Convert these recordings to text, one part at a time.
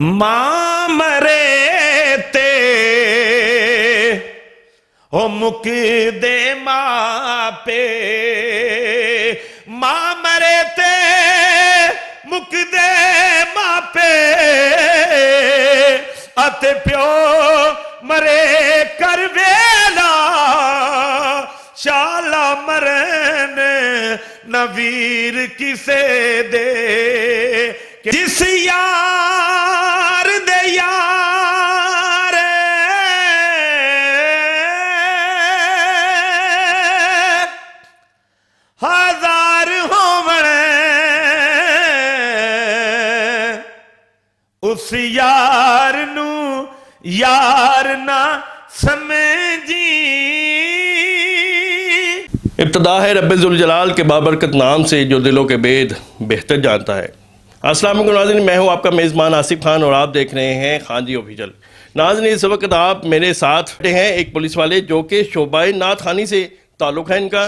मां मरे ते ओ मुक दे मापे, मां मरे ते मुक दे मापे, अते प्यो मरे कर वेला, शाला मरन न वीर किसे दे। जिस यार दे यार हजार होवण, उस यार नू यार ना समझी। इब्तदा है रब्बुल जलाल के बाबरकत नाम से जो दिलों के भेद बेहतर जानता है। अस्सलाम वालेकुम नाज़रीन, मैं हूं आपका मेज़बान आसिफ खान और आप देख रहे हैं खान जी ऑफिशियल। नाज़रीन, इस वक्त आप मेरे साथ हैं एक पुलिस वाले जो कि शोबाए नात खानी से ताल्लुक़ है इनका।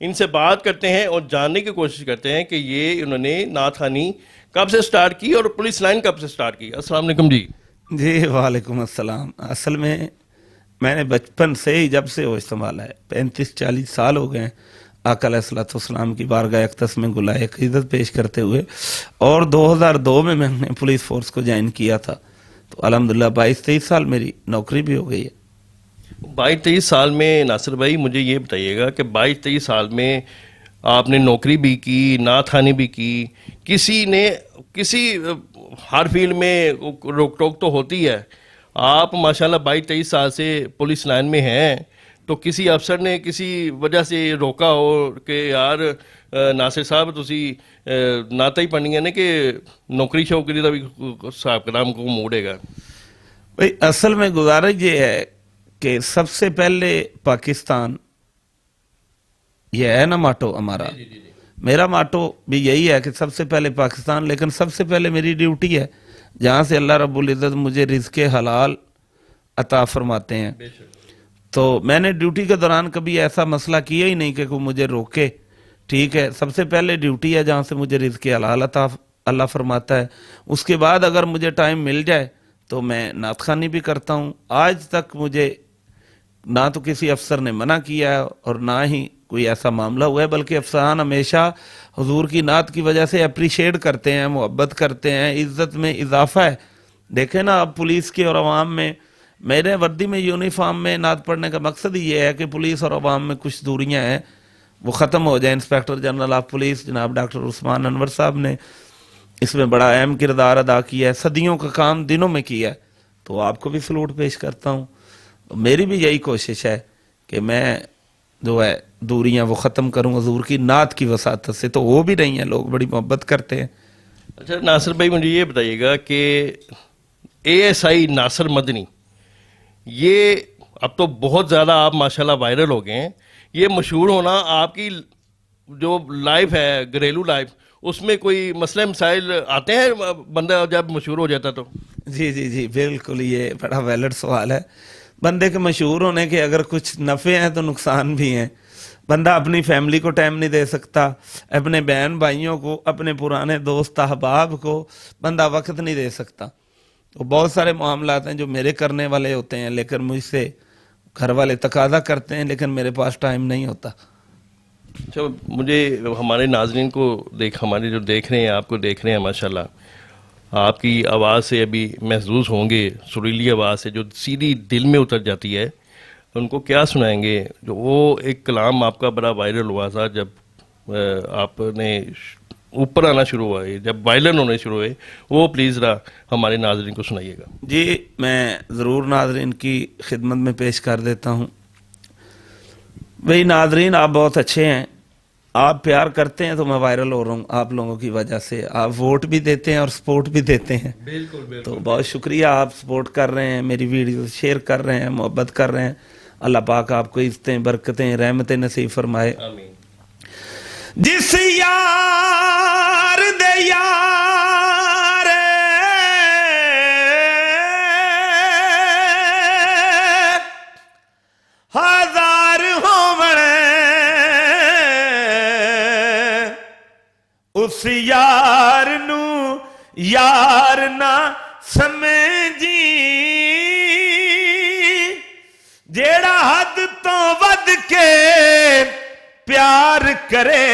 इनसे बात करते हैं और जानने की कोशिश करते हैं कि ये इन्होंने नात खानी कब से स्टार्ट की और पुलिस लाइन कब से स्टार्ट की। अस्सलाम वालेकुम जी। जी वालेकुम अस्सलाम। असल में मैंने बचपन से ही जब से वो संभाला है, 35-40 साल हो गए आका अलैहिस्सलाम की बारगाह अक़दस में गुलाए अक़ीदत पेश करते हुए, और 2002 में मैंने पुलिस फोर्स को ज्वाइन किया था। तो अल्हम्दुलिल्लाह 22-23 साल मेरी नौकरी भी हो गई है। 22-23 साल में नासिर भाई मुझे ये बताइएगा कि 22-23 साल में आपने नौकरी भी की, नात खानी भी की, किसी हर फील्ड में रोक टोक तो होती है। आप माशाल्लाह 22-23 साल से पुलिस लाइन में हैं, तो किसी अफसर ने किसी वजह से रोका हो कि यार नासिर साहब तुसी नाता ही पढ़नी ने कि नौकरी शौकरी का भी हिसाब किताब को मोड़ेगा? भाई असल में गुजारिश ये है कि सबसे पहले पाकिस्तान, ये है ना माटो हमारा। मेरा माटो भी यही है कि सबसे पहले पाकिस्तान, लेकिन सबसे पहले मेरी ड्यूटी है जहाँ से अल्लाह रब्बुल इज़्ज़त मुझे रिज़्क़े हलाल अता फरमाते हैं। तो मैंने ड्यूटी के दौरान कभी ऐसा मसला किया ही नहीं कि कोई मुझे रोके। ठीक है, सबसे पहले ड्यूटी है जहाँ से मुझे रिज़्क़े हलाल अता अल्लाह फरमाता है। उसके बाद अगर मुझे टाइम मिल जाए तो मैं नात खानी भी करता हूँ। आज तक मुझे ना तो किसी अफसर ने मना किया है और ना ही कोई ऐसा मामला हुआ है, बल्कि अफसरान हमेशा हुजूर की नात की वजह से अप्रिशिएट करते हैं, मोहब्बत करते हैं, इज़्ज़त में इजाफा है। देखें ना, अब पुलिस के और अवाम में, मेरे वर्दी में यूनिफॉर्म में नात पढ़ने का मकसद ही ये है कि पुलिस और अवाम में कुछ दूरियां हैं वो ख़त्म हो जाए। इंस्पेक्टर जनरल ऑफ पुलिस जनाब डॉक्टर उस्मान अनवर साहब ने इसमें बड़ा अहम किरदार अदा किया है, सदियों का काम दिनों में किया है। तो आपको भी सलूट पेश करता हूँ। मेरी भी यही कोशिश है कि मैं जो है दूरियां वो ख़त्म करूँ हुजूर की नात की वसात से। तो वो भी नहीं है, लोग बड़ी मोहब्बत करते हैं। अच्छा नासिर भाई, मुझे ये बताइएगा कि ASI नासिर मदनी, ये अब तो बहुत ज़्यादा आप माशाल्लाह वायरल हो गए हैं। ये मशहूर होना आपकी जो लाइफ है, घरेलू लाइफ, उसमें कोई मसले मसाइल आते हैं बंदा जब मशहूर हो जाता तो? जी जी जी बिल्कुल, ये बड़ा वैलिड सवाल है। बंदे के मशहूर होने के अगर कुछ नफ़े हैं तो नुकसान भी हैं। बंदा अपनी फैमिली को टाइम नहीं दे सकता, अपने बहन भाइयों को, अपने पुराने दोस्त अहबाब को बंदा वक्त नहीं दे सकता। तो बहुत सारे मामलात हैं जो मेरे करने वाले होते हैं, लेकिन मुझसे घर वाले तकाजा करते हैं, लेकिन मेरे पास टाइम नहीं होता। अच्छा, मुझे हमारे नाजरीन को हमारे जो देख रहे हैं, आपको देख रहे हैं, माशाल्लाह आपकी आवाज़ से अभी महसूस होंगे, सुरीली आवाज़ से जो सीधी दिल में उतर जाती है। उनको क्या सुनाएंगे? जो वो एक कलाम आपका बड़ा वायरल हुआ था जब आपने ऊपर आना शुरू हुआ है, जब वायरल होने शुरू हुए, वो प्लीज़ ज़रा हमारे नाजरीन को सुनाइएगा। जी मैं ज़रूर नाजरीन की खिदमत में पेश कर देता हूँ। भाई नाजरीन, आप बहुत अच्छे हैं, आप प्यार करते हैं तो मैं वायरल हो रहा हूँ आप लोगों की वजह से। आप वोट भी देते हैं और सपोर्ट भी देते हैं। बिल्कुल बिल्कुल। तो बहुत शुक्रिया, आप सपोर्ट कर रहे हैं, मेरी वीडियो शेयर कर रहे हैं, मोहब्बत कर रहे हैं। अल्लाह पाक आपको इज़्ज़तें, बरकतें, रहमतें नसीब फरमाए। आमीन। जिस यार दे यार हजार होवण, उस यार नू यार ना समझ के प्यार करे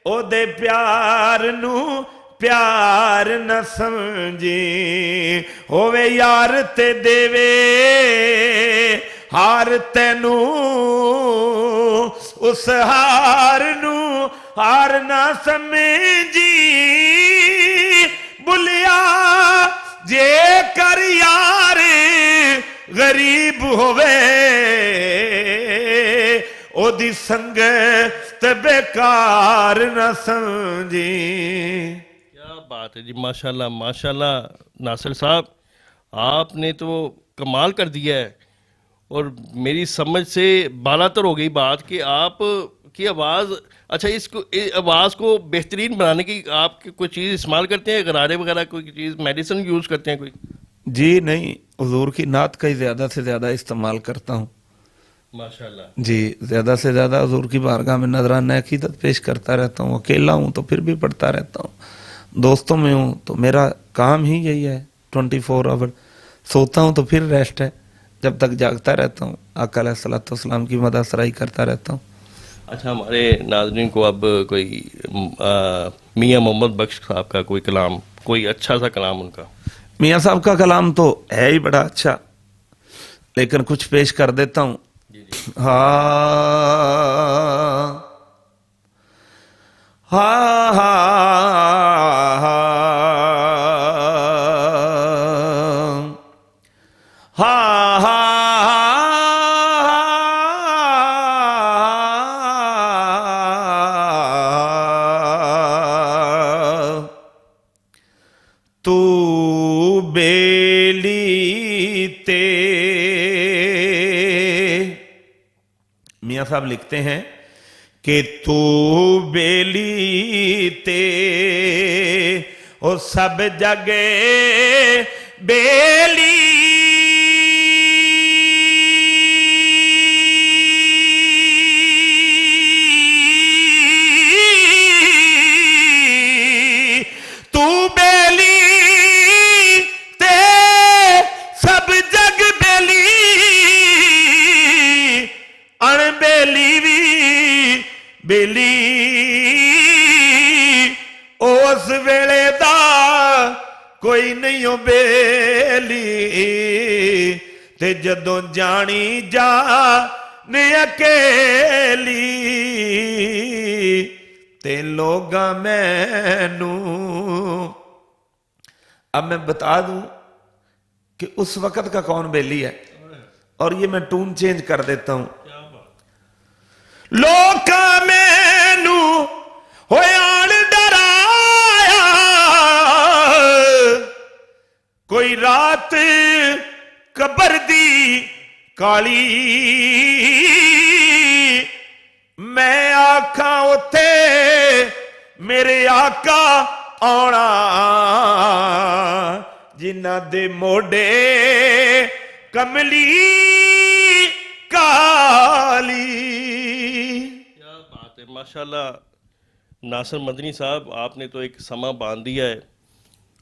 ओदे प्यार नू प्यार न समझी होवे यार ते देवे हार तेनू उस हार नू हार ना समझी बुलिया जे कर यार गरीब होवे ओदी संगत बेकार न समझी। क्या बात है जी, माशाल्लाह माशाल्लाह। नासिर साहब, आपने तो कमाल कर दिया है और मेरी समझ से बालातर हो गई बात कि आप की आवाज़, अच्छा इसको आवाज़ को बेहतरीन बनाने की आप कोई चीज़ इस्तेमाल करते हैं, गरारे वगैरह कोई चीज़, मेडिसिन यूज़ करते हैं कोई? जी नहीं, हुजूर की नात का ही ज़्यादा से ज़्यादा इस्तेमाल करता हूँ माशाल्लाह जी। ज़्यादा से ज़्यादा हुजूर की बारगाह में नजराना अकीदत पेश करता रहता हूँ। अकेला हूँ तो फिर भी पढ़ता रहता हूँ, दोस्तों में हूँ तो मेरा काम ही यही है 24 आवर। सोता हूँ तो फिर रेस्ट है, जब तक जागता रहता हूँ आका अलैहिस्सलाम की मदद सराई करता रहता हूँ। अच्छा, हमारे नाज़रीन को अब कोई मियाँ मोहम्मद बख्श साहब का कोई कलाम, कोई अच्छा सा कलाम उनका। मियाँ साहब का कलाम तो है ही बड़ा अच्छा, लेकिन कुछ पेश कर देता हूँ। हाँ हाँ हाँ हाँ, तू बेली ते। मियाँ साहब लिखते हैं कि तू बेली ते ओ सब जगे बेली तू बेली ते सब जग बेली अणबेली भी बेली उस वेले दा कोई नहीं हो बेली ते जदों जानी जा ने अकेली ते लोगा मैनू। अब मैं बता दूं कि उस वक्त का कौन बेली है, और ये मैं टून चेंज कर देता हूं। लोका मैनू होयान डराया कोई रात कबर दी काली मैं आखा उथे मेरे आका आना जिन्ना दे मोडे कमली काली। क्या बात है, माशाल्लाह। नासिर मदनी साहब, आपने तो एक समा बांध दिया है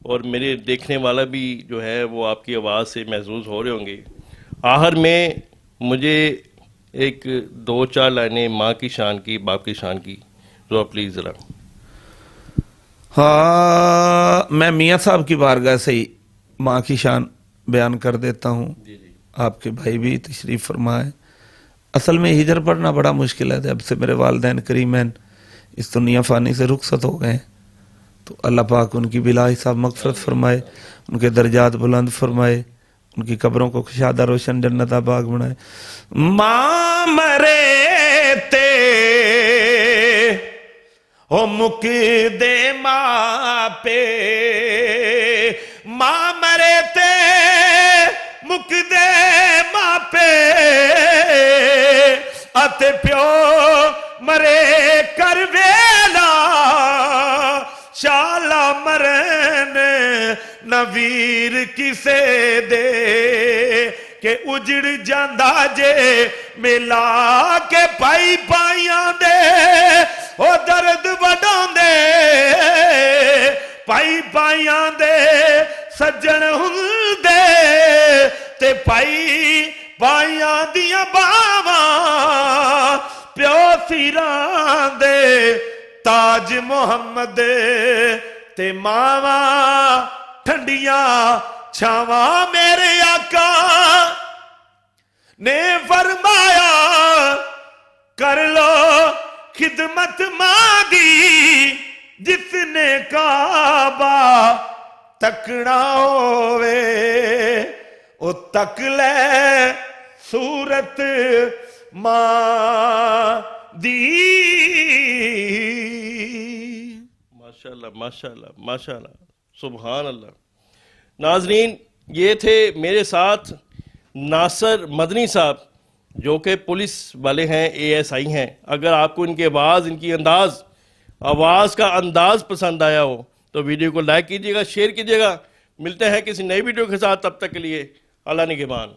और मेरे देखने वाला भी जो है वो आपकी आवाज़ से महसूस हो रहे होंगे। आखिर में मुझे एक 2-4 लाइनें माँ की शान की, बाप की शान की, तो प्लीज़ ज़रा। हाँ, मैं मियाँ साहब की बारगाह से ही माँ की शान बयान कर देता हूँ। जी जी, आपके भाई भी तशरीफ़ फरमाए। असल में हिजर पढ़ना बड़ा मुश्किल है, जब से मेरे वालिदैन करीमैन इस दुनिया फ़ानी से रुखसत हो गए, तो अल्लाह पाक उनकी बिला हिसाब मग़फ़िरत फरमाए, उनके दर्जात बुलंद फरमाए, उनकी कब्रों को खुशादा रोशन जन्नत बाग बनाए। माँ मरे ते ओ मुक दे माँ पे, माँ मरे ते मुक दे माँ पे अते प्यो मरे कर वेला शाला मरन न वीर किसे दे के उजड़ जांदा जे मिला के पाई पाइयां दे ओ दर्द वडांदे पाई पाइयां दे सज्जन हुंदे ते पाई ਪਾਈਆਂ ਦੀਆਂ ਬਾਵਾਂ ਪਿਓ ਸਿਰਾਂ ਦੇ ਤਾਜ ਮੁਹੰਮਦ ਤੇ ਮਾਵਾਂ ਠੰਡੀਆਂ ਛਾਵਾਂ ਮੇਰੇ ਆਕਾ نے فرمایا کر لو خدمت ماں دی جس نے کعبہ تکنا ہووے او تک لے صورت ماں دی ماشاءاللہ ماشاءاللہ ماشاءاللہ سبحان اللہ. ناظرین یہ تھے میرے ساتھ ناصر مدنی صاحب جو کہ پولیس والے ہیں, ASI ہیں. اگر آپ کو ان کی آواز, ان کی آواز کا انداز پسند آیا ہو تو ویڈیو کو لائک کیجیے گا, شیئر کیجیے گا. ملتے ہیں کسی نئی ویڈیو کے ساتھ, تب تک کے لیے اللہ نگہبان.